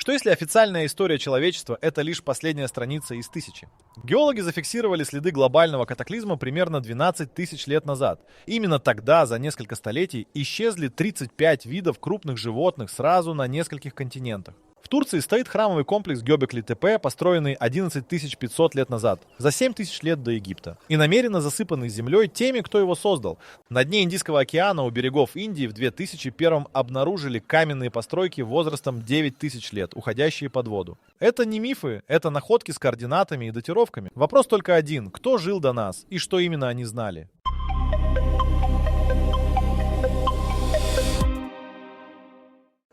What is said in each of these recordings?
Что если официальная история человечества — это лишь последняя страница из тысячи? Геологи зафиксировали следы глобального катаклизма примерно 12 тысяч лет назад. Именно тогда, за несколько столетий, исчезли 35 видов крупных животных сразу на нескольких континентах. В Турции стоит храмовый комплекс Göbekli-Tepe, построенный 11 500 лет назад, за 7 тысяч лет до Египта, и намеренно засыпанный землей теми, кто его создал. На дне Индийского океана у берегов Индии в 2001 обнаружили каменные постройки возрастом 9 тысяч лет, уходящие под воду. Это не мифы, это находки с координатами и датировками. Вопрос только один: кто жил до нас и что именно они знали?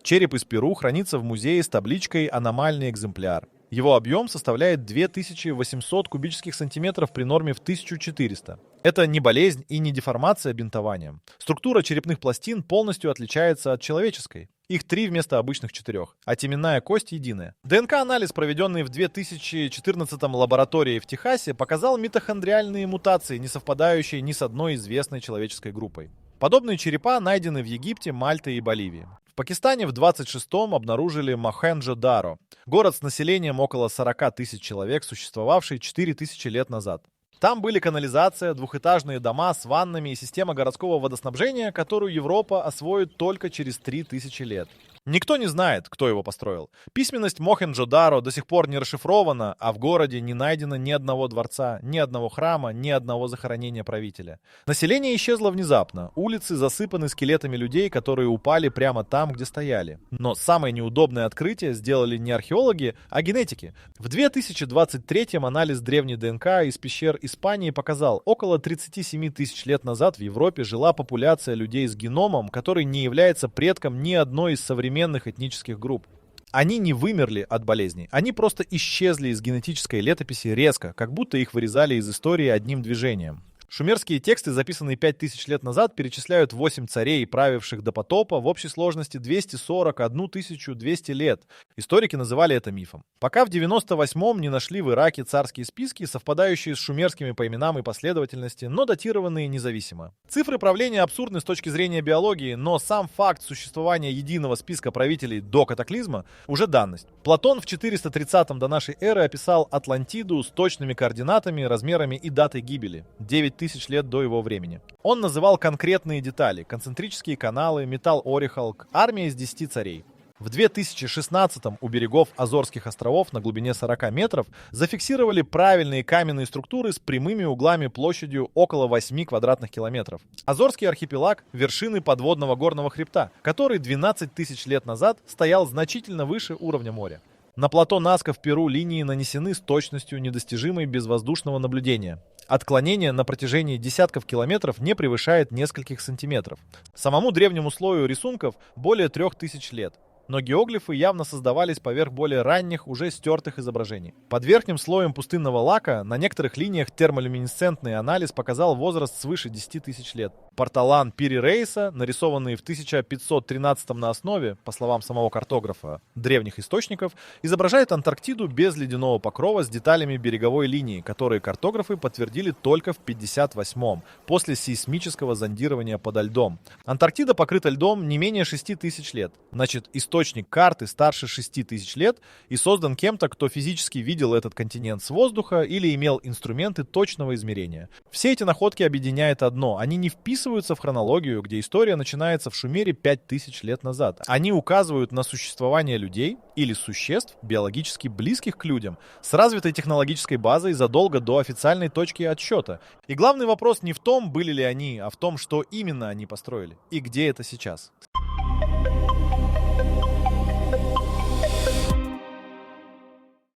Череп из Перу хранится в музее с табличкой «Аномальный экземпляр». Его объем составляет 2800 кубических сантиметров при норме в 1400. Это не болезнь и не деформация бинтованием. Структура черепных пластин полностью отличается от человеческой. Их 3 вместо обычных 4, а теменная кость единая. ДНК-анализ, проведенный в 2014 лаборатории в Техасе, показал митохондриальные мутации, не совпадающие ни с одной известной человеческой группой. Подобные черепа найдены в Египте, Мальте и Боливии. В Пакистане в 26-м обнаружили Мохенджо-Даро, город с населением около 40 тысяч человек, существовавший 4000 лет назад. Там были канализация, двухэтажные дома с ваннами и система городского водоснабжения, которую Европа освоит только через 3000 лет. Никто не знает, кто его построил. Письменность Мохенджо-Даро до сих пор не расшифрована, а в городе не найдено ни одного дворца, ни одного храма, ни одного захоронения правителя. Население исчезло внезапно. Улицы засыпаны скелетами людей, которые упали прямо там, где стояли. Но самое неудобное открытие сделали не археологи, а генетики. В 2023-м анализ древней ДНК из пещер Испании показал, около 37 тысяч лет назад в Европе жила популяция людей с геномом, который не является предком ни одной из современных этнических групп. Они не вымерли от болезней, они просто исчезли из генетической летописи резко, как будто их вырезали из истории одним движением. Шумерские тексты, записанные 5000 лет назад, перечисляют 8 царей, правивших до потопа, в общей сложности 241 200 лет. Историки называли это мифом. Пока в 98-м не нашли в Ираке царские списки, совпадающие с шумерскими по именам и последовательности, но датированные независимо. Цифры правления абсурдны с точки зрения биологии, но сам факт существования единого списка правителей до катаклизма уже данность. Платон в 430-м до нашей эры описал Атлантиду с точными координатами, размерами и датой гибели. 9000 лет до его времени. Он называл конкретные детали: концентрические каналы, металл Орехалк, армия из 10 царей. В 2016-м у берегов Азорских островов на глубине 40 метров зафиксировали правильные каменные структуры с прямыми углами площадью около 8 квадратных километров. Азорский архипелаг – вершины подводного горного хребта, который 12 тысяч лет назад стоял значительно выше уровня моря. На плато Наска в Перу линии нанесены с точностью, недостижимой без воздушного наблюдения. Отклонение на протяжении десятков километров не превышает нескольких сантиметров. Самому древнему слою рисунков более 3000 лет. Но геоглифы явно создавались поверх более ранних, уже стертых изображений. Под верхним слоем пустынного лака на некоторых линиях термолюминесцентный анализ показал возраст свыше 10 тысяч лет. Порталан Пири Рейса, нарисованный в 1513 на основе, по словам самого картографа, древних источников, изображает Антарктиду без ледяного покрова с деталями береговой линии, которые картографы подтвердили только в 58-м, после сейсмического зондирования подо льдом. Антарктида покрыта льдом не менее 6 тысяч лет. Значит, источник карты старше 6 тысяч лет и создан кем-то, кто физически видел этот континент с воздуха или имел инструменты точного измерения. Все эти находки объединяет одно: они не вписываются в хронологию, где история начинается в Шумере 5000 лет назад. Они указывают на существование людей или существ, биологически близких к людям, с развитой технологической базой задолго до официальной точки отсчета. И главный вопрос не в том, были ли они, а в том, что именно они построили и где это сейчас.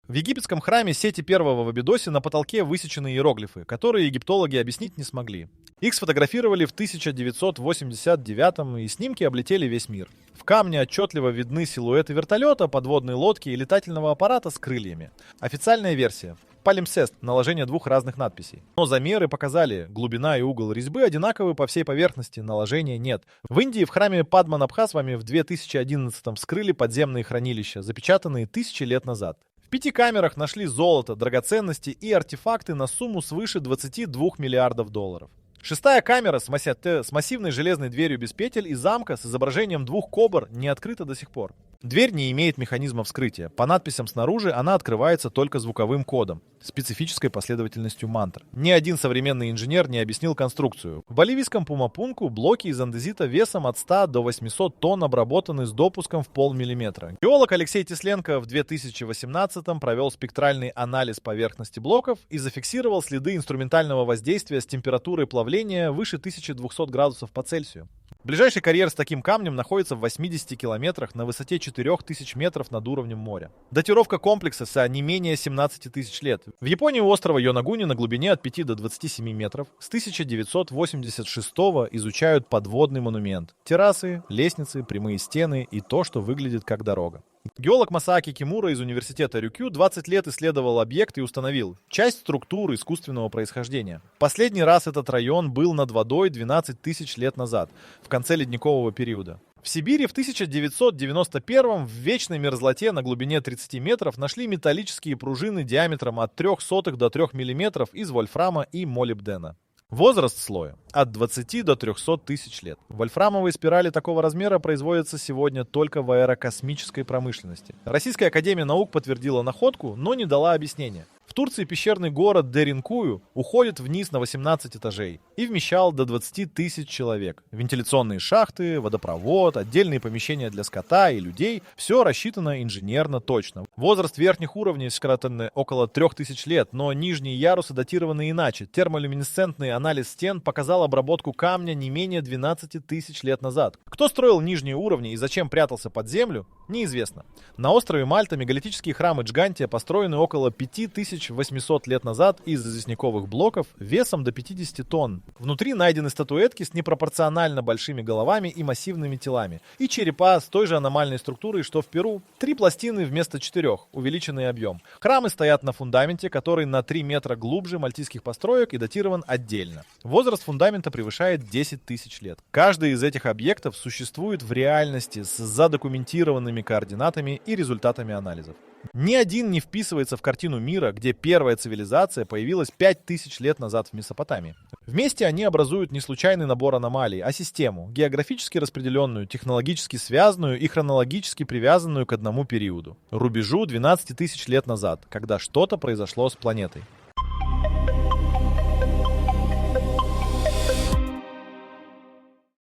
В египетском храме Сети I в Абидосе на потолке высечены иероглифы, которые египтологи объяснить не смогли. Их сфотографировали в 1989-м, и снимки облетели весь мир. В камне отчетливо видны силуэты вертолета, подводной лодки и летательного аппарата с крыльями. Официальная версия: палимпсест, наложение двух разных надписей. Но замеры показали, глубина и угол резьбы одинаковы по всей поверхности, наложения нет. В Индии в храме Падма-Набха-Свами в 2011-м вскрыли подземные хранилища, запечатанные тысячи лет назад. В 5 камерах нашли золото, драгоценности и артефакты на сумму свыше 22 миллиардов долларов. 6-я камера с массивной железной дверью без петель и замка с изображением 2 кобр не открыта до сих пор. Дверь не имеет механизма вскрытия. По надписям снаружи она открывается только звуковым кодом, специфической последовательностью мантр. Ни один современный инженер не объяснил конструкцию. В боливийском Пумапунку блоки из андезита весом от 100 до 800 тонн обработаны с допуском в полмиллиметра. Геолог Алексей Тесленко в 2018-м провел спектральный анализ поверхности блоков и зафиксировал следы инструментального воздействия с температурой плавления выше 1200 градусов по Цельсию. Ближайший карьер с таким камнем находится в 80 километрах на высоте 4000 метров над уровнем моря. Датировка комплекса не менее 17 тысяч лет. В Японии у острова Йонагуни на глубине от 5 до 27 метров с 1986 изучают подводный монумент. Террасы, лестницы, прямые стены и то, что выглядит как дорога. Геолог Масааки Кимура из университета Рюкю 20 лет исследовал объект и установил часть структуры искусственного происхождения. Последний раз этот район был над водой 12 тысяч лет назад, в конце ледникового периода. В Сибири в 1991 в вечной мерзлоте на глубине 30 метров нашли металлические пружины диаметром от 0,03 до 3 мм из вольфрама и молибдена. Возраст слоя от 20 до 300 тысяч лет. Вольфрамовые спирали такого размера производятся сегодня только в аэрокосмической промышленности. Российская академия наук подтвердила находку, но не дала объяснения. В Турции пещерный город Деринкую уходит вниз на 18 этажей и вмещал до 20 тысяч человек. Вентиляционные шахты, водопровод, отдельные помещения для скота и людей – все рассчитано инженерно точно. Возраст верхних уровней скоротаны около 3000 лет, но нижние ярусы датированы иначе. Термолюминесцентный анализ стен показал обработку камня не менее 12 тысяч лет назад. Кто строил нижние уровни и зачем прятался под землю, неизвестно. На острове Мальта мегалитические храмы Джгантия построены около 5800 лет назад из известняковых блоков весом до 50 тонн. Внутри найдены статуэтки с непропорционально большими головами и массивными телами. И черепа с той же аномальной структурой, что в Перу. 3 пластины вместо 4, увеличенный объем. Храмы стоят на фундаменте, который на 3 метра глубже мальтийских построек и датирован отдельно. Возраст фундамента превышает 10 тысяч лет. Каждый из этих объектов существует в реальности с задокументированными координатами и результатами анализов. Ни один не вписывается в картину мира, где первая цивилизация появилась 5000 лет назад в Месопотамии. Вместе они образуют не случайный набор аномалий, а систему, географически распределенную, технологически связанную и хронологически привязанную к одному периоду – рубежу 12 тысяч лет назад, когда что-то произошло с планетой.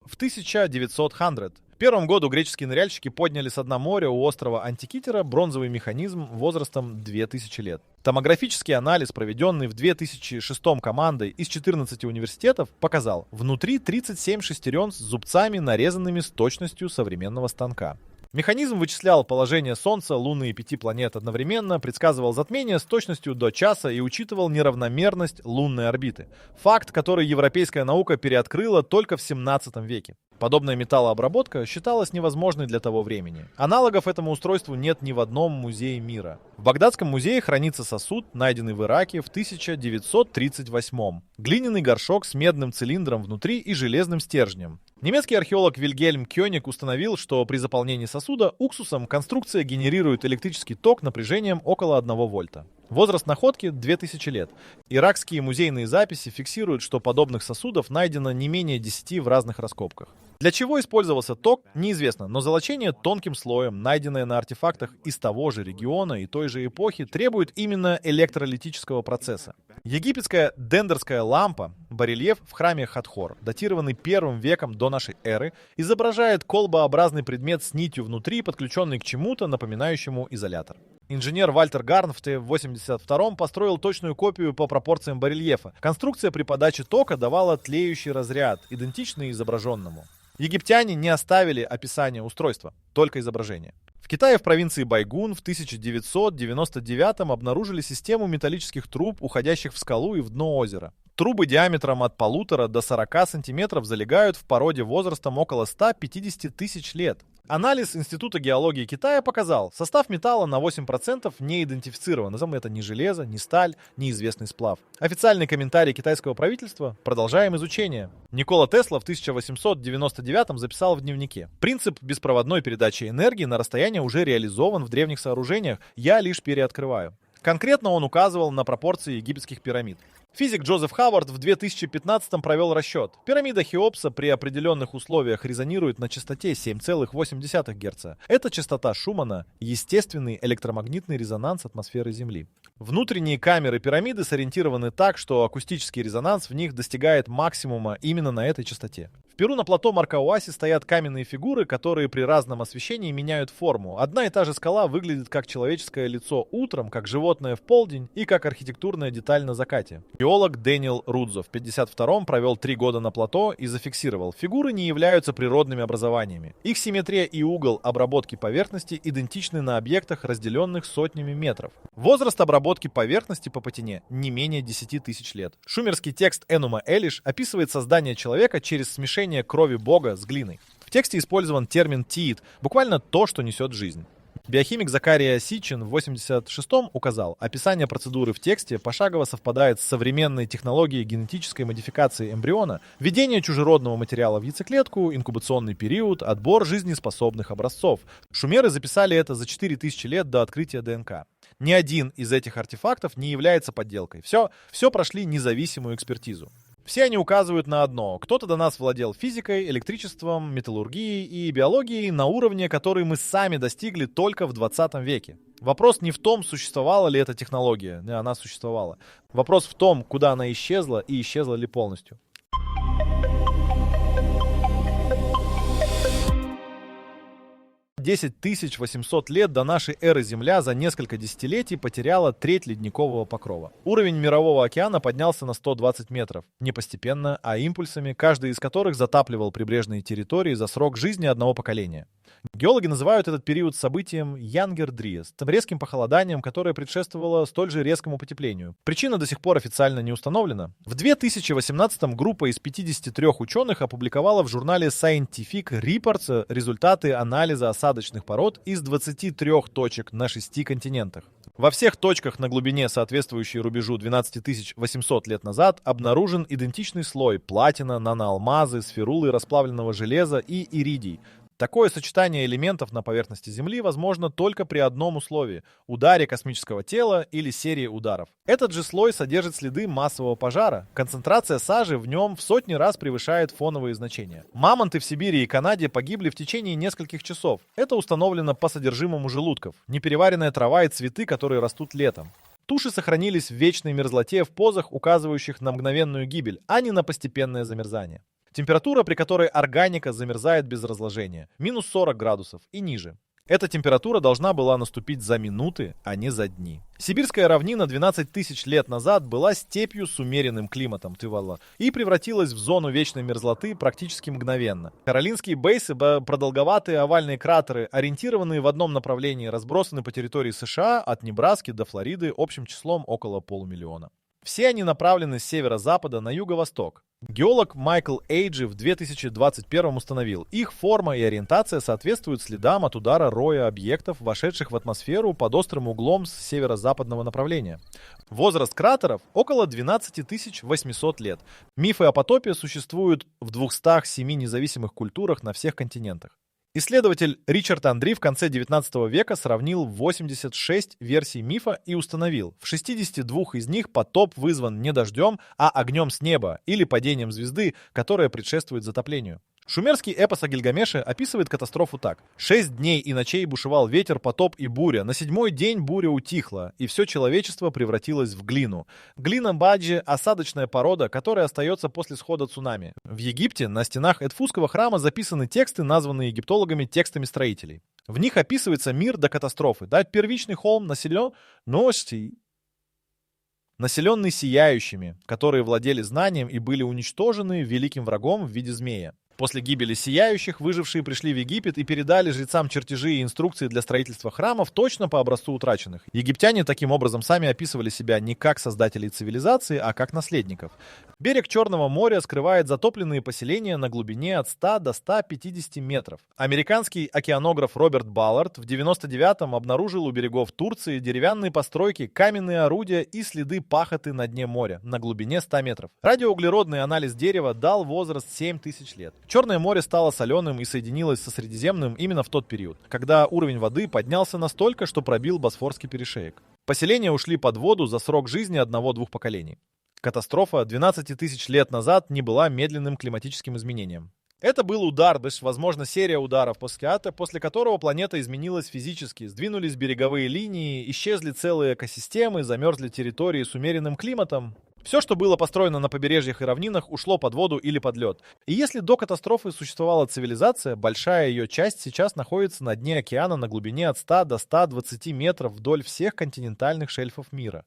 В 1900 В первом году греческие ныряльщики подняли с дна моря у острова Антикитера бронзовый механизм возрастом 2000 лет. Томографический анализ, проведенный в 2006 командой из 14 университетов, показал внутри 37 шестерен с зубцами, нарезанными с точностью современного станка. Механизм вычислял положение Солнца, Луны и 5 планет одновременно, предсказывал затмение с точностью до часа и учитывал неравномерность лунной орбиты. Факт, который европейская наука переоткрыла только в 17 веке. Подобная металлообработка считалась невозможной для того времени. Аналогов этому устройству нет ни в одном музее мира. В Багдадском музее хранится сосуд, найденный в Ираке в 1938. Глиняный горшок с медным цилиндром внутри и железным стержнем. Немецкий археолог Вильгельм Кёник установил, что при заполнении сосуда уксусом конструкция генерирует электрический ток напряжением около 1 вольта. Возраст находки 2000 лет. Иракские музейные записи фиксируют, что подобных сосудов найдено не менее 10 в разных раскопках. Для чего использовался ток, неизвестно, но золочение тонким слоем, найденное на артефактах из того же региона и той же эпохи, требует именно электролитического процесса. Египетская дендерская лампа, барельеф в храме Хатхор, датированный 1 веком до нашей эры, изображает колбообразный предмет с нитью внутри, подключенный к чему-то, напоминающему изолятор. Инженер Вальтер Гарнфте в 1982-м построил точную копию по пропорциям барельефа. Конструкция при подаче тока давала тлеющий разряд, идентичный изображенному. Египтяне не оставили описания устройства, только изображение. В Китае в провинции Байгун в 1999-м обнаружили систему металлических труб, уходящих в скалу и в дно озера. Трубы диаметром от 1,5 до 40 сантиметров залегают в породе возрастом около 150 тысяч лет. Анализ Института геологии Китая показал, состав металла на 8% не идентифицирован. Это ни железо, ни сталь, ни известный сплав. Официальный комментарий китайского правительства: продолжаем изучение. Никола Тесла в 1899 записал в дневнике: принцип беспроводной передачи энергии на расстояние уже реализован в древних сооружениях, я лишь переоткрываю. Конкретно он указывал на пропорции египетских пирамид. Физик Джозеф Хавард в 2015 провел расчет. Пирамида Хеопса при определенных условиях резонирует на частоте 7,8 Гц. Это частота Шумана, естественный электромагнитный резонанс атмосферы Земли. Внутренние камеры пирамиды сориентированы так, что акустический резонанс в них достигает максимума именно на этой частоте. В Перу на плато Маркауаси стоят каменные фигуры, которые при разном освещении меняют форму. Одна и та же скала выглядит как человеческое лицо утром, как животное в полдень и как архитектурная деталь на закате. Геолог Дэниел Рудзо в 1952-м провел 3 года на плато и зафиксировал: фигуры не являются природными образованиями. Их симметрия и угол обработки поверхности идентичны на объектах, разделенных сотнями метров. Возраст обработки поверхности по патине не менее 10 тысяч лет. Шумерский текст Энума Элиш описывает создание человека через смешение крови Бога с глиной. В тексте использован термин «тиит», буквально то, что несет жизнь. Биохимик Закария Сичин в 1986-м указал: описание процедуры в тексте пошагово совпадает с современной технологией генетической модификации эмбриона, введение чужеродного материала в яйцеклетку, инкубационный период, отбор жизнеспособных образцов. Шумеры записали это за 4000 лет до открытия ДНК. Ни один из этих артефактов не является подделкой. Все прошли независимую экспертизу. Все они указывают на одно: кто-то до нас владел физикой, электричеством, металлургией и биологией на уровне, который мы сами достигли только в 20 веке. Вопрос не в том, существовала ли эта технология, она существовала. Вопрос в том, куда она исчезла и исчезла ли полностью. 10 800 лет до нашей эры Земля за несколько десятилетий потеряла треть ледникового покрова. Уровень мирового океана поднялся на 120 метров. Не постепенно, а импульсами, каждый из которых затапливал прибрежные территории за срок жизни одного поколения. Геологи называют этот период событием Янгер-Дриас, резким похолоданием, которое предшествовало столь же резкому потеплению. Причина до сих пор официально не установлена. В 2018-м группа из 53 ученых опубликовала в журнале Scientific Reports результаты анализа осадочных пород из 23 точек на 6 континентах. Во всех точках на глубине, соответствующей рубежу 12 800 лет назад, обнаружен идентичный слой: платина, наноалмазы, сферулы расплавленного железа и иридий. Такое сочетание элементов на поверхности Земли возможно только при одном условии – ударе космического тела или серии ударов. Этот же слой содержит следы массового пожара. Концентрация сажи в нем в сотни раз превышает фоновые значения. Мамонты в Сибири и Канаде погибли в течение нескольких часов. Это установлено по содержимому желудков. Непереваренная трава и цветы, которые растут летом. Туши сохранились в вечной мерзлоте в позах, указывающих на мгновенную гибель, а не на постепенное замерзание. Температура, при которой органика замерзает без разложения, минус 40 градусов и ниже. Эта температура должна была наступить за минуты, а не за дни. Сибирская равнина 12 тысяч лет назад была степью с умеренным климатом Тывала и превратилась в зону вечной мерзлоты практически мгновенно. Каролинские бейсы, продолговатые овальные кратеры, ориентированные в одном направлении, разбросаны по территории США от Небраски до Флориды общим числом около полумиллиона. Все они направлены с северо-запада на юго-восток. Геолог Майкл Эйджи в 2021 установил: их форма и ориентация соответствуют следам от удара роя объектов, вошедших в атмосферу под острым углом с северо-западного направления. Возраст кратеров около 12 800 лет. Мифы о потопе существуют в 207 независимых культурах на всех континентах. Исследователь Ричард Андри в конце 19 века сравнил 86 версий мифа и установил: в 62 из них потоп вызван не дождем, а огнем с неба или падением звезды, которое предшествует затоплению. Шумерский эпос о Гильгамеше описывает катастрофу так: 6 дней и ночей бушевал ветер, потоп и буря. На 7-й день буря утихла, и все человечество превратилось в глину. Глина Баджи – осадочная порода, которая остается после схода цунами. В Египте на стенах Эдфусского храма записаны тексты, названные египтологами текстами строителей. В них описывается мир до катастрофы. Первичный холм населенный сияющими, которые владели знанием и были уничтожены великим врагом в виде змея. После гибели сияющих выжившие пришли в Египет и передали жрецам чертежи и инструкции для строительства храмов точно по образцу утраченных. Египтяне таким образом сами описывали себя не как создателей цивилизации, а как наследников. Берег Черного моря скрывает затопленные поселения на глубине от 100 до 150 метров. Американский океанограф Роберт Баллард в 1999-м обнаружил у берегов Турции деревянные постройки, каменные орудия и следы пахоты на дне моря на глубине 100 метров. Радиоуглеродный анализ дерева дал возраст 7000 лет. Черное море стало соленым и соединилось со Средиземным именно в тот период, когда уровень воды поднялся настолько, что пробил Босфорский перешеек. Поселения ушли под воду за срок жизни 1-2 поколений. Катастрофа 12 тысяч лет назад не была медленным климатическим изменением. Это был удар, возможно, серия ударов, после которого планета изменилась физически, сдвинулись береговые линии, исчезли целые экосистемы, замерзли территории с умеренным климатом. Все, что было построено на побережьях и равнинах, ушло под воду или под лед. И если до катастрофы существовала цивилизация, большая ее часть сейчас находится на дне океана на глубине от 100 до 120 метров вдоль всех континентальных шельфов мира.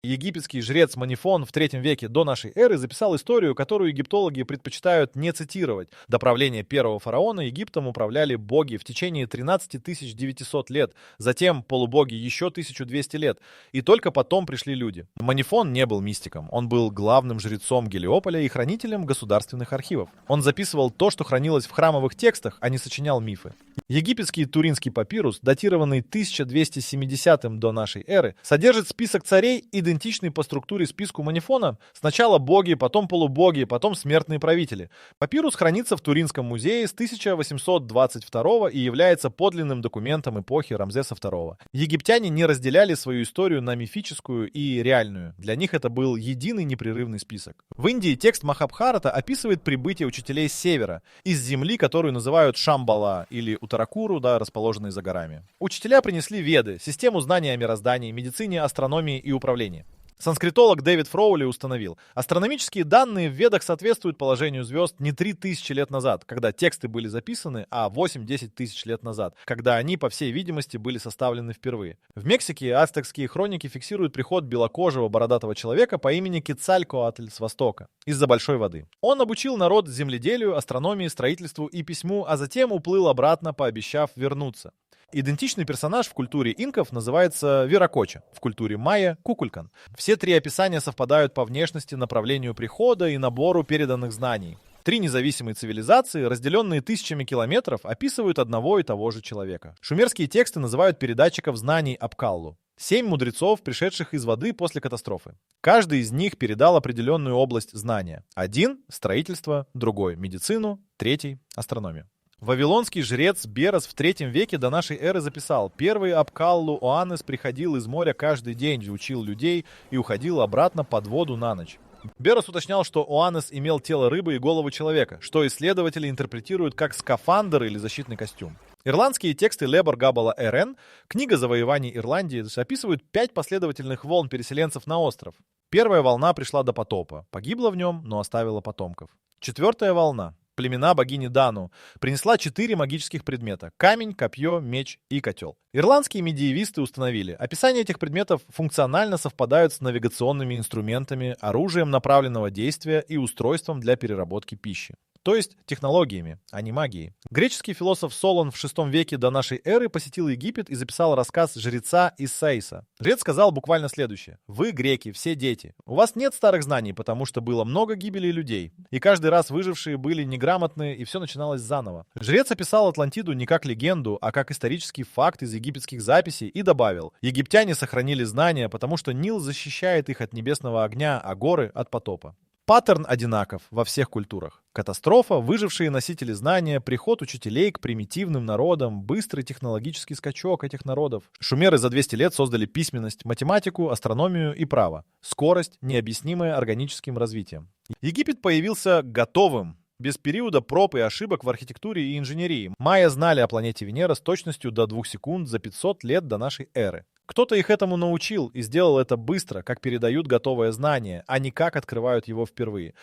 Египетский жрец Манифон в III веке до нашей эры записал историю, которую египтологи предпочитают не цитировать. До правления первого фараона Египтом управляли боги в течение 13 900 лет, затем полубоги еще 1200 лет, и только потом пришли люди. Манифон не был мистиком, он был главным жрецом Гелиополя и хранителем государственных архивов. Он записывал то, что хранилось в храмовых текстах, а не сочинял мифы. Египетский Туринский папирус, датированный 1270 до нашей эры, содержит список царей, идентичный по структуре списку Манифона. Сначала боги, потом полубоги, потом смертные правители. Папирус хранится в Туринском музее с 1822 и является подлинным документом эпохи Рамзеса II. Египтяне не разделяли свою историю на мифическую и реальную. Для них это был единый непрерывный список. В Индии текст Махабхарата описывает прибытие учителей с севера, из земли, которую называют Шамбала или Утаракуру, расположенной за горами. Учителя принесли Веды, систему знаний о мироздании, медицине, астрономии и управлении. Санскритолог Дэвид Фроули установил, астрономические данные в Ведах соответствуют положению звезд не 3000 лет назад, когда тексты были записаны, а 8-10 тысяч лет назад, когда они, по всей видимости, были составлены впервые. В Мексике ацтекские хроники фиксируют приход белокожего бородатого человека по имени Кецалькоатль с востока, из-за большой воды. Он обучил народ земледелию, астрономии, строительству и письму, а затем уплыл обратно, пообещав вернуться. Идентичный персонаж в культуре инков называется Виракоча, в культуре майя — Кукулькан. Все три описания совпадают по внешности, направлению прихода и набору переданных знаний. Три независимые цивилизации, разделенные тысячами километров, описывают одного и того же человека. Шумерские тексты называют передатчиков знаний Апкаллу. 7 мудрецов, пришедших из воды после катастрофы. Каждый из них передал определенную область знания. Один — строительство, другой — медицину, третий — астрономию. Вавилонский жрец Берос в III веке до нашей эры записал: «Первый Апкаллу Оаннес приходил из моря каждый день, учил людей и уходил обратно под воду на ночь». Берос уточнял, что Оаннес имел тело рыбы и голову человека, что исследователи интерпретируют как скафандр или защитный костюм. Ирландские тексты Лебор Габбала Эрен, книга завоеваний Ирландии, описывают 5 последовательных волн переселенцев на остров. Первая волна пришла до потопа, погибла в нем, но оставила потомков. 4-я волна, племена богини Дану, принесла 4 магических предмета — камень, копье, меч и котел. Ирландские медиевисты установили, описание этих предметов функционально совпадают с навигационными инструментами, оружием направленного действия и устройством для переработки пищи. То есть технологиями, а не магией. Греческий философ Солон в VI веке до нашей эры посетил Египет и записал рассказ жреца Иссаиса. Жрец сказал буквально следующее: «Вы, греки, все дети. У вас нет старых знаний, потому что было много гибели людей. И каждый раз выжившие были неграмотные, и все начиналось заново». Жрец описал Атлантиду не как легенду, а как исторический факт из египетских записей и добавил: «Египтяне сохранили знания, потому что Нил защищает их от небесного огня, а горы — от потопа». Паттерн одинаков во всех культурах. Катастрофа, выжившие носители знания, приход учителей к примитивным народам, быстрый технологический скачок этих народов. Шумеры за 200 лет создали письменность, математику, астрономию и право. Скорость, необъяснимая органическим развитием. Египет появился готовым, без периода проб и ошибок в архитектуре и инженерии. Майя знали о планете Венера с точностью до 2 секунд за 500 лет до нашей эры. Кто-то их этому научил и сделал это быстро, как передают готовое знание, а не как открывают его впервые.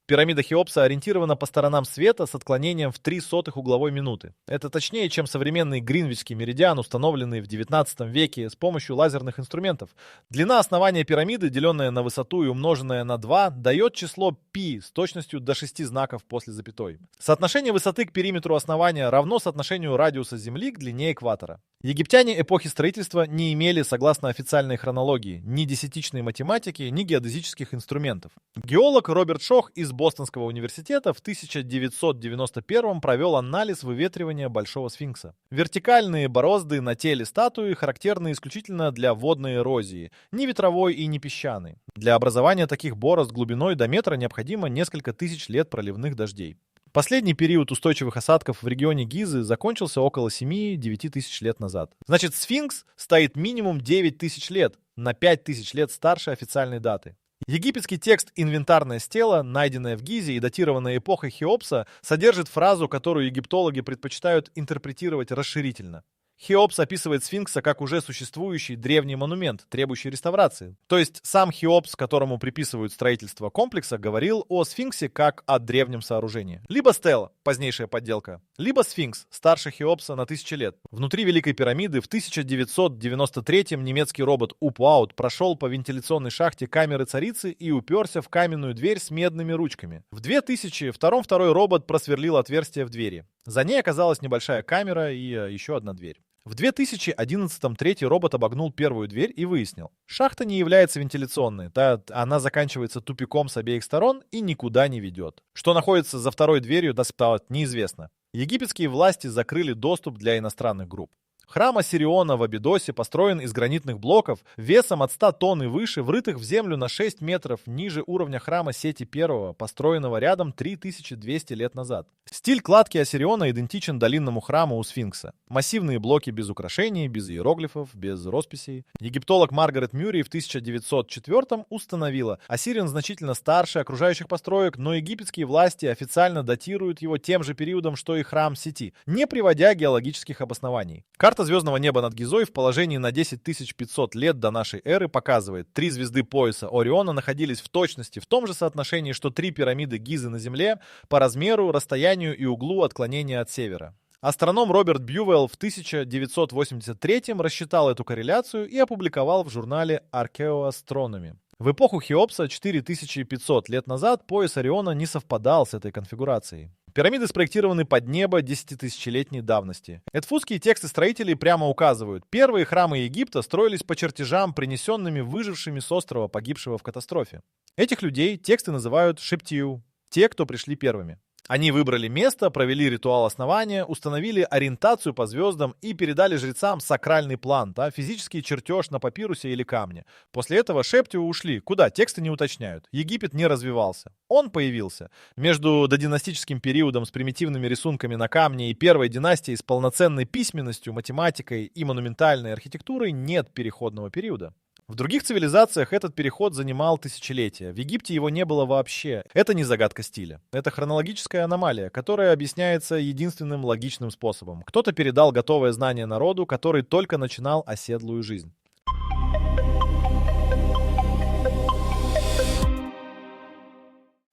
Пирамида Хеопса ориентирована по сторонам света с отклонением в 0,03 угловой минуты. Это точнее, чем современный Гринвичский меридиан, установленный в XIX веке с помощью лазерных инструментов. Длина основания пирамиды, деленная на высоту и умноженная на 2, дает число π с точностью до 6 знаков после запятой. Соотношение высоты к периметру основания равно соотношению радиуса Земли к длине экватора. Египтяне эпохи строительства не имели, согласно официальной хронологии, ни десятичной математики, ни геодезических инструментов. Геолог Роберт Шох из Бостонского университета в 1991 провел анализ выветривания Большого сфинкса. Вертикальные борозды на теле статуи характерны исключительно для водной эрозии, ни ветровой и ни песчаной. Для образования таких борозд глубиной до метра необходимо несколько тысяч лет проливных дождей. Последний период устойчивых осадков в регионе Гизы закончился около 7-9 тысяч лет назад. Значит, сфинкс стоит минимум 9 тысяч лет, на 5 тысяч лет старше официальной даты. Египетский текст «Инвентарная стела», найденная в Гизе и датированная эпохой Хеопса, содержит фразу, которую египтологи предпочитают интерпретировать расширительно. Хеопс описывает сфинкса как уже существующий древний монумент, требующий реставрации. То есть сам Хеопс, которому приписывают строительство комплекса, говорил о сфинксе как о древнем сооружении. Либо стела, позднейшая подделка, либо сфинкс, старше Хеопса на 1000 лет. Внутри Великой пирамиды в 1993-м немецкий робот Up-Out прошел по вентиляционной шахте камеры царицы и уперся в каменную дверь с медными ручками. В 2002-м второй робот просверлил отверстие в двери. За ней оказалась небольшая камера и еще одна дверь. В 2011-м третий робот обогнул первую дверь и выяснил, шахта не является вентиляционной, она заканчивается тупиком с обеих сторон и никуда не ведет. Что находится за второй дверью, неизвестно. Египетские власти закрыли доступ для иностранных групп. Храм Осириона в Абидосе построен из гранитных блоков весом от 100 тонн и выше, врытых в землю на 6 метров ниже уровня храма Сети I, построенного рядом 3200 лет назад. Стиль кладки Осириона идентичен долинному храму у Сфинкса. Массивные блоки без украшений, без иероглифов, без росписей. Египтолог Маргарет Мюррей в 1904 установила, Осирион значительно старше окружающих построек, но египетские власти официально датируют его тем же периодом, что и храм Сети, не приводя геологических обоснований. Карта звездного неба над Гизой в положении на 10 500 лет до нашей эры показывает, 3 звезды пояса Ориона находились в точности в том же соотношении, что 3 пирамиды Гизы на Земле по размеру, расстоянию и углу отклонения от севера. Астроном Роберт Бьюэлл в 1983 рассчитал эту корреляцию и опубликовал в журнале Archaeoastronomy. В эпоху Хеопса 4500 лет назад пояс Ориона не совпадал с этой конфигурацией. Пирамиды спроектированы под небо 10-тысячелетней давности. Эдфусские тексты строителей прямо указывают, первые храмы Египта строились по чертежам, принесенными выжившими с острова, погибшего в катастрофе. Этих людей тексты называют шептиу, те, кто пришли первыми. Они выбрали место, провели ритуал основания, установили ориентацию по звездам и передали жрецам сакральный план, физический чертеж на папирусе или камне. После этого шептиу ушли. Куда? Тексты не уточняют. Египет не развивался. Он появился. Между додинастическим периодом с примитивными рисунками на камне и первой династией с полноценной письменностью, математикой и монументальной архитектурой нет переходного периода. В других цивилизациях этот переход занимал тысячелетия. В Египте его не было вообще. Это не загадка стиля. Это хронологическая аномалия, которая объясняется единственным логичным способом. Кто-то передал готовое знание народу, который только начинал оседлую жизнь.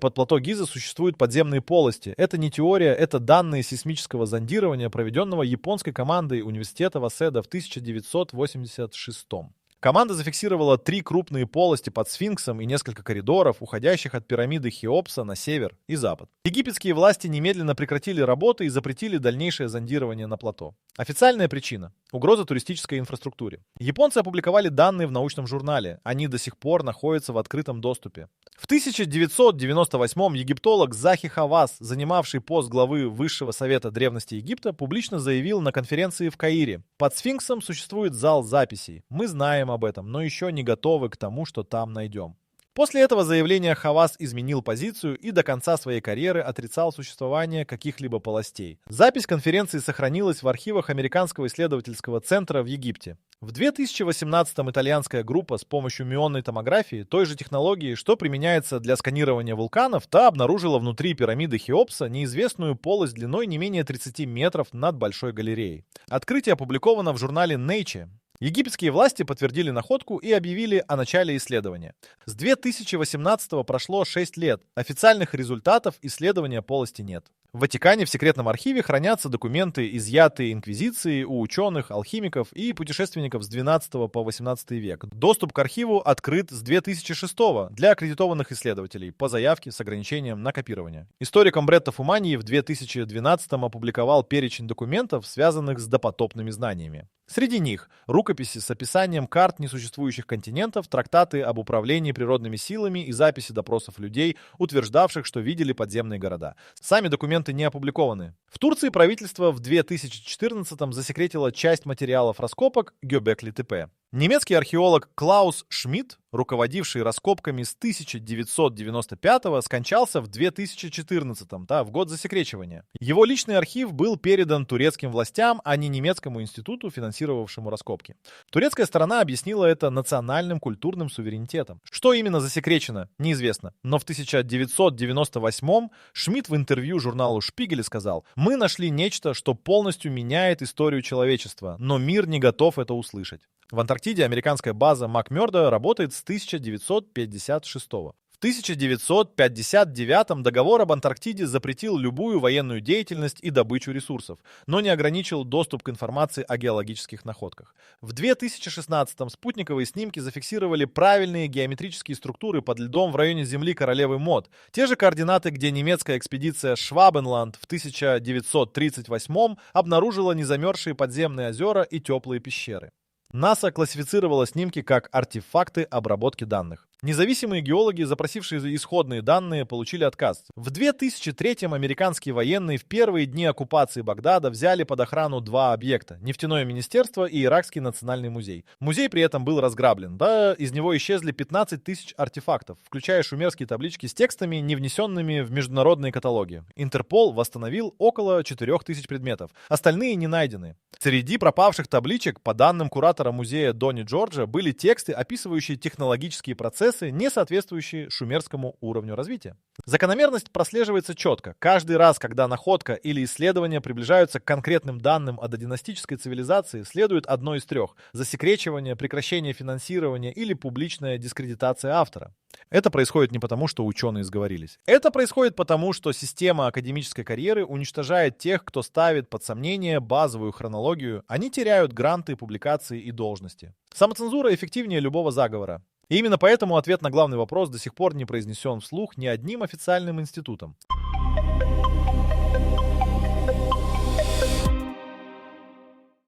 Под плато Гизы существуют подземные полости. Это не теория, это данные сейсмического зондирования, проведенного японской командой университета Васеда в 1986 году. Команда зафиксировала 3 крупные полости под сфинксом и несколько коридоров, уходящих от пирамиды Хеопса на север и запад. Египетские власти немедленно прекратили работы и запретили дальнейшее зондирование на плато. Официальная причина – угроза туристической инфраструктуре. Японцы опубликовали данные в научном журнале. Они до сих пор находятся в открытом доступе. В 1998-м египтолог Захи Хавас, занимавший пост главы Высшего совета древности Египта, публично заявил на конференции в Каире: «Под сфинксом существует зал записей. Мы знаем об этом, но еще не готовы к тому, что там найдем». После этого заявления Хавас изменил позицию и до конца своей карьеры отрицал существование каких-либо полостей. Запись конференции сохранилась в архивах Американского исследовательского центра в Египте. В 2018-м итальянская группа с помощью мионной томографии, той же технологии, что применяется для сканирования вулканов, обнаружила внутри пирамиды Хеопса неизвестную полость длиной не менее 30 метров над Большой галереей. Открытие опубликовано в журнале Nature. Египетские власти подтвердили находку и объявили о начале исследования. С 2018 прошло 6 лет. Официальных результатов исследования полости нет. В Ватикане в секретном архиве хранятся документы, изъятые Инквизицией у ученых, алхимиков и путешественников с 12 по 18 век. Доступ к архиву открыт с 2006 для аккредитованных исследователей по заявке с ограничением на копирование. Историк Умбретто Фумании в 2012 опубликовал перечень документов, связанных с допотопными знаниями. Среди них рукописи с описанием карт несуществующих континентов, трактаты об управлении природными силами и записи допросов людей, утверждавших, что видели подземные города. Сами документы не опубликованы. В Турции правительство в 2014-м засекретило часть материалов раскопок Göbekli Tepe. Немецкий археолог Клаус Шмидт, руководивший раскопками с 1995 скончался в 2014, в год засекречивания. Его личный архив был передан турецким властям, а не немецкому институту, финансировавшему раскопки. Турецкая сторона объяснила это национальным культурным суверенитетом. Что именно засекречено, неизвестно. Но в 1998 Шмидт в интервью журналу «Шпигель» сказал: «Мы нашли нечто, что полностью меняет историю человечества, но мир не готов это услышать». В Антарктиде американская база МакМёрдо работает с 1956 года. В 1959 договор об Антарктиде запретил любую военную деятельность и добычу ресурсов, но не ограничил доступ к информации о геологических находках. В 2016 спутниковые снимки зафиксировали правильные геометрические структуры под льдом в районе Земли Королевы Мод. Те же координаты, где немецкая экспедиция Швабенланд в 1938 обнаружила незамерзшие подземные озера и теплые пещеры. НАСА классифицировала снимки как артефакты обработки данных. Независимые геологи, запросившие исходные данные, получили отказ. В 2003-м американские военные в первые дни оккупации Багдада взяли под охрану два объекта – нефтяное министерство и Иракский национальный музей. Музей при этом был разграблен, из него исчезли 15 тысяч артефактов, включая шумерские таблички с текстами, не внесенными в международные каталоги. Интерпол восстановил около 4000 предметов, остальные не найдены. Среди пропавших табличек, по данным куратора музея Донни Джорджа, были тексты, описывающие технологические процессы, не соответствующие шумерскому уровню развития. Закономерность прослеживается четко. Каждый раз, когда находка или исследование приближаются к конкретным данным о додинастической цивилизации, следует одно из трех: засекречивание, прекращение финансирования или публичная дискредитация автора. Это происходит не потому, что ученые сговорились. Это происходит потому, что система академической карьеры уничтожает тех, кто ставит под сомнение базовую хронологию. Они теряют гранты, публикации и должности. Самоцензура эффективнее любого заговора. И именно поэтому ответ на главный вопрос до сих пор не произнесен вслух ни одним официальным институтом.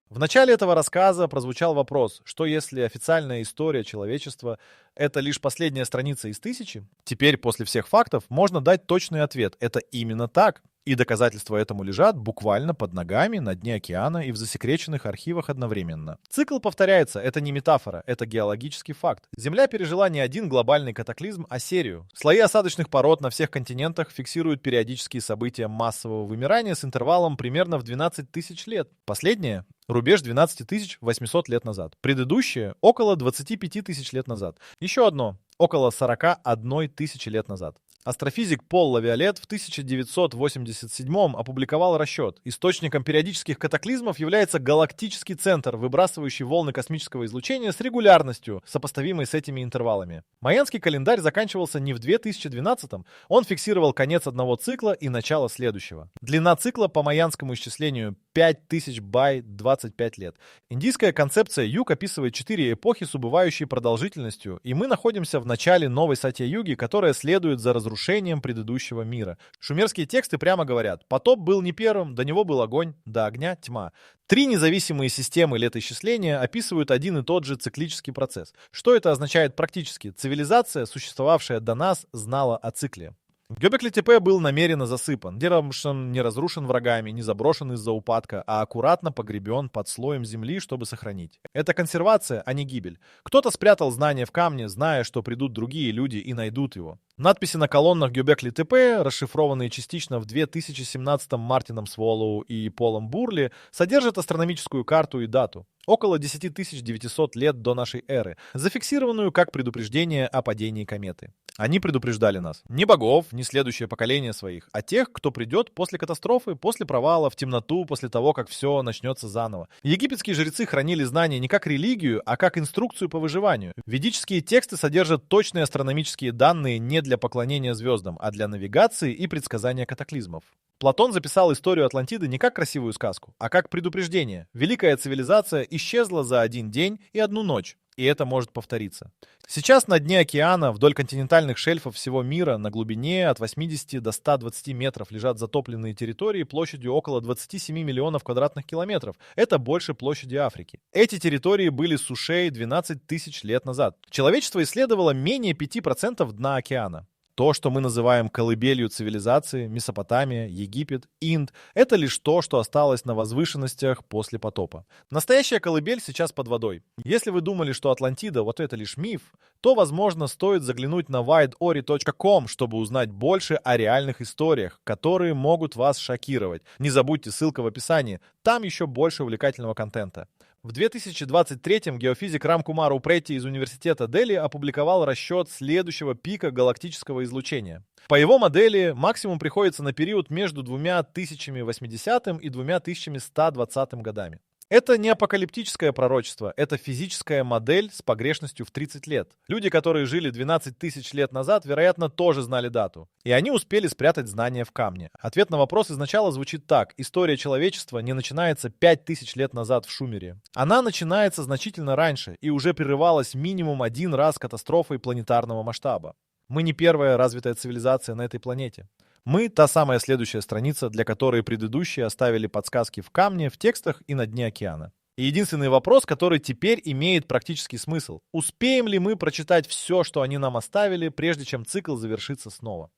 В начале этого рассказа прозвучал вопрос: что если официальная история человечества — это лишь последняя страница из тысячи? Теперь, после всех фактов, можно дать точный ответ: это именно так. И доказательства этому лежат буквально под ногами, на дне океана и в засекреченных архивах одновременно. Цикл повторяется, это не метафора, это геологический факт. Земля пережила не один глобальный катаклизм, а серию. Слои осадочных пород на всех континентах фиксируют периодические события массового вымирания с интервалом примерно в 12 тысяч лет. Последнее — рубеж 12 800 лет назад. Предыдущее — около 25 тысяч лет назад. Еще одно — около 41 тысячи лет назад. Астрофизик Пол Лавиолет в 1987 опубликовал расчет. Источником периодических катаклизмов является галактический центр, выбрасывающий волны космического излучения с регулярностью, сопоставимой с этими интервалами. Майянский календарь заканчивался не в 2012-м, он фиксировал конец одного цикла и начало следующего. Длина цикла по майянскому исчислению 5000 бай 25 лет. Индийская концепция юг описывает 4 эпохи с убывающей продолжительностью, и мы находимся в начале новой Сатья-юги, которая следует за разрушением предыдущего мира. Шумерские тексты прямо говорят: потоп был не первым, до него был огонь, до огня тьма. 3 независимые системы летоисчисления описывают один и тот же циклический процесс. Что это означает практически? Цивилизация, существовавшая до нас, знала о цикле. Гёбекли-Тепе был намеренно засыпан. Дерамшан не разрушен врагами, не заброшен из-за упадка, а аккуратно погребен под слоем земли, чтобы сохранить. Это консервация, а не гибель. Кто-то спрятал знание в камне, зная, что придут другие люди и найдут его. Надписи на колоннах Гёбекли-Тепе, расшифрованные частично в 2017-м Мартином Сволоу и Полом Бурли, содержат астрономическую карту и дату. Около 10 900 лет до нашей эры, зафиксированную как предупреждение о падении кометы. Они предупреждали нас. Не богов, не следующее поколение своих, а тех, кто придет после катастрофы, после провала, в темноту, после того, как все начнется заново. Египетские жрецы хранили знания не как религию, а как инструкцию по выживанию. Ведические тексты содержат точные астрономические данные не для поклонения звездам, а для навигации и предсказания катаклизмов. Платон записал историю Атлантиды не как красивую сказку, а как предупреждение. Великая цивилизация исчезла за один день и одну ночь, и это может повториться. Сейчас на дне океана, вдоль континентальных шельфов всего мира, на глубине от 80 до 120 метров лежат затопленные территории площадью около 27 миллионов квадратных километров. Это больше площади Африки. Эти территории были сушей 12 тысяч лет назад. Человечество исследовало менее 5% дна океана. То, что мы называем колыбелью цивилизации, Месопотамия, Египет, Инд, это лишь то, что осталось на возвышенностях после потопа. Настоящая колыбель сейчас под водой. Если вы думали, что Атлантида вот это лишь миф, то, возможно, стоит заглянуть на wideori.com, чтобы узнать больше о реальных историях, которые могут вас шокировать. Не забудьте, ссылка в описании, там еще больше увлекательного контента. В 2023-м геофизик Рам Кумар Упретти из университета Дели опубликовал расчет следующего пика галактического излучения. По его модели максимум приходится на период между 2080 и 2120 годами. Это не апокалиптическое пророчество, это физическая модель с погрешностью в 30 лет. Люди, которые жили 12 тысяч лет назад, вероятно, тоже знали дату. И они успели спрятать знания в камне. Ответ на вопрос изначально звучит так. История человечества не начинается 5000 лет назад в Шумере. Она начинается значительно раньше и уже прерывалась минимум один раз катастрофой планетарного масштаба. Мы не первая развитая цивилизация на этой планете. Мы — та самая следующая страница, для которой предыдущие оставили подсказки в камне, в текстах и на дне океана. И единственный вопрос, который теперь имеет практический смысл. Успеем ли мы прочитать все, что они нам оставили, прежде чем цикл завершится снова?